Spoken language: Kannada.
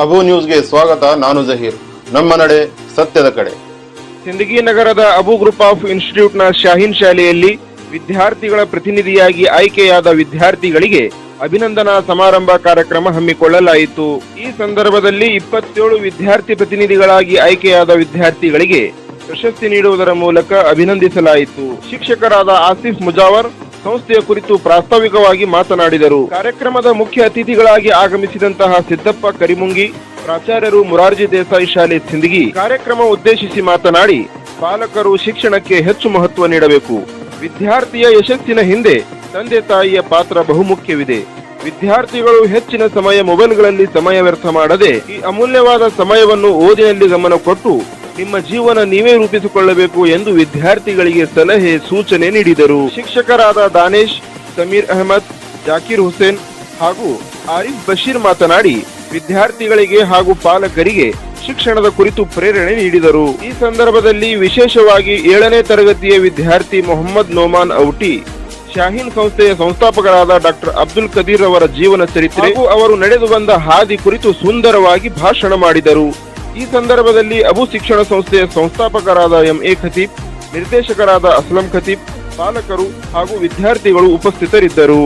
ಅಬು ನ್ಯೂಸ್ಗೆ ಸ್ವಾಗತ. ನಾನು ಜಹೀರ್. ನಮ್ಮ ನಡೆ ಸತ್ಯದ ಕಡೆ. ಸಿಂದಗಿ ನಗರದ ಅಬು ಗ್ರೂಪ್ ಆಫ್ ಇನ್ಸ್ಟಿಟ್ಯೂಟ್ನ ಶಾಹೀನ್ ಶಾಲೆಯಲ್ಲಿ ವಿದ್ಯಾರ್ಥಿಗಳ ಪ್ರತಿನಿಧಿಯಾಗಿ ಆಯ್ಕೆಯಾದ ವಿದ್ಯಾರ್ಥಿಗಳಿಗೆ ಅಭಿನಂದನಾ ಸಮಾರಂಭ ಕಾರ್ಯಕ್ರಮ ಹಮ್ಮಿಕೊಳ್ಳಲಾಯಿತು. ಈ ಸಂದರ್ಭದಲ್ಲಿ 27 ವಿದ್ಯಾರ್ಥಿ ಪ್ರತಿನಿಧಿಗಳಾಗಿ ಆಯ್ಕೆಯಾದ ವಿದ್ಯಾರ್ಥಿಗಳಿಗೆ ಪ್ರಶಸ್ತಿ ನೀಡುವುದರ ಮೂಲಕ ಅಭಿನಂದಿಸಲಾಯಿತು. ಶಿಕ್ಷಕರಾದ ಆಸಿಫ್ ಮುಜಾವರ್ ಸಂಸ್ಥೆಯ ಕುರಿತು ಪ್ರಾಸ್ತಾವಿಕವಾಗಿ ಮಾತನಾಡಿದರು. ಕಾರ್ಯಕ್ರಮದ ಮುಖ್ಯ ಅತಿಥಿಗಳಾಗಿ ಆಗಮಿಸಿದಂತಹ ಸಿದ್ದಪ್ಪ ಕರಿಮುಂಗಿ, ಪ್ರಾಚಾರ್ಯರು ಮುರಾರ್ಜಿ ದೇಸಾಯಿ ಶಾಲೆ ಸಿಂದಗಿ ಕಾರ್ಯಕ್ರಮ ಉದ್ದೇಶಿಸಿ ಮಾತನಾಡಿ, ಪಾಲಕರು ಶಿಕ್ಷಣಕ್ಕೆ ಹೆಚ್ಚು ಮಹತ್ವ ನೀಡಬೇಕು. ವಿದ್ಯಾರ್ಥಿಯ ಯಶಸ್ಸಿನ ಹಿಂದೆ ತಂದೆ ತಾಯಿಯ ಪಾತ್ರ ಬಹುಮುಖ್ಯವಿದೆ. ವಿದ್ಯಾರ್ಥಿಗಳು ಹೆಚ್ಚಿನ ಸಮಯ ಮೊಬೈಲ್ಗಳಲ್ಲಿ ಸಮಯ ವ್ಯರ್ಥ ಮಾಡದೆ ಈ ಅಮೂಲ್ಯವಾದ ಸಮಯವನ್ನು ಓದಿನಲ್ಲಿ ಗಮನ ಕೊಟ್ಟು ನಿಮ್ಮ ಜೀವನ ನೀವೇ ರೂಪಿಸಿಕೊಳ್ಳಬೇಕು ಎಂದು ವಿದ್ಯಾರ್ಥಿಗಳಿಗೆ ಸಲಹೆ ಸೂಚನೆ ನೀಡಿದರು. ಶಿಕ್ಷಕರಾದ ದಾನೇಶ್, ಸಮೀರ್ ಅಹಮದ್, ಜಾಕೀರ್ ಹುಸೇನ್ ಹಾಗೂ ಆರಿಫ್ ಬಶೀರ್ ಮಾತನಾಡಿ ವಿದ್ಯಾರ್ಥಿಗಳಿಗೆ ಹಾಗೂ ಪಾಲಕರಿಗೆ ಶಿಕ್ಷಣದ ಕುರಿತು ಪ್ರೇರಣೆ ನೀಡಿದರು. ಈ ಸಂದರ್ಭದಲ್ಲಿ ವಿಶೇಷವಾಗಿ 7ನೇ ತರಗತಿಯ ವಿದ್ಯಾರ್ಥಿ ಮೊಹಮ್ಮದ್ ನೋಮಾನ್ ಔಟಿ, ಶಾಹೀನ್ ಸಂಸ್ಥೆಯ ಸಂಸ್ಥಾಪಕರಾದ ಡಾಕ್ಟರ್ ಅಬ್ದುಲ್ ಕದೀರ್ ಅವರ ಜೀವನ ಚರಿತ್ರೆ ಹಾಗೂ ಅವರು ನಡೆದು ಬಂದ ಹಾದಿ ಕುರಿತು ಸುಂದರವಾಗಿ ಭಾಷಣ ಮಾಡಿದರು. ಈ ಸಂದರ್ಭದಲ್ಲಿ ಅಬು ಶಿಕ್ಷಣ ಸಂಸ್ಥೆಯ ಸಂಸ್ಥಾಪಕರಾದ MA ಖತೀಬ್, ನಿರ್ದೇಶಕರಾದ ಅಸ್ಲಂ ಖತೀಬ್, ಪಾಲಕರು ಹಾಗೂ ವಿದ್ಯಾರ್ಥಿಗಳು ಉಪಸ್ಥಿತರಿದ್ದರು.